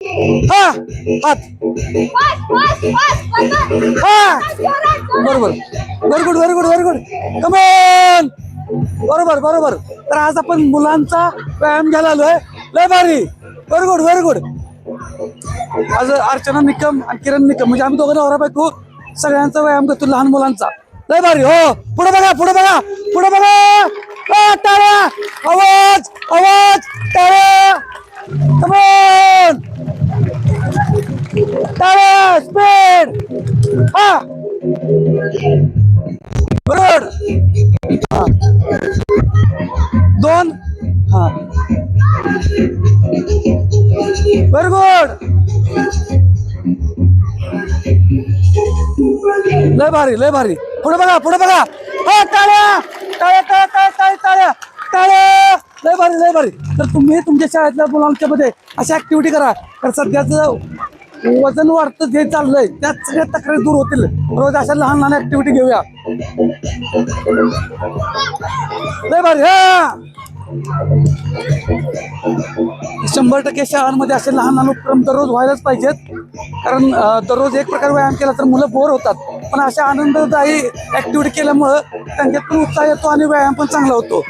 हा हात हा बरोबर very good very good very good come on बरोबर बरोबर. तर आज आपण मुलांचा व्यायाम घ्यायला आलोय. लय भारी व्हेरी गुड व्हेरी गुड. आज अर्चना निकम आणि किरण निकम म्हणजे आम्ही दोघं नवरा बायको सगळ्यांचा व्यायाम करतो लहान मुलांचा. लय भारी. हो पुढे बघा पुढे बघा पुढे बघा. टाळ्या आवाज आवाज टाळ्या कमॉन टाळ्या स्पीड हा बरोबर. हा दोन हा व्हेरी गुड. लय भारी लय भारी. पुढे बघा पुढे बघा. हा टाळ्या टाळ्या टाळ्या टाळ्या टाळ्या टाळ्या. लय भारी लय भारी. तर तुम्ही तुमच्या शाळेतल्या मुलांच्या मध्ये अशा ऍक्टिव्हिटी करा. तर सध्याचं वजन वाढतं जे चाललंय त्यात सगळ्या तक्रारी दूर होतील. रोज अशा लहान लहान ऍक्टिव्हिटी घेऊया. लय भारी. हा 100% शाळांमध्ये असे लहान लहान उपक्रम दररोज व्हायलाच पाहिजेत. कारण दररोज एक प्रकार व्यायाम केला तर मुलं बोर होतात. पण अशा आनंददायी ऍक्टिव्हिटी केल्यामुळं त्यांच्यात पण उत्साह येतो आणि व्यायाम पण चांगला होतो.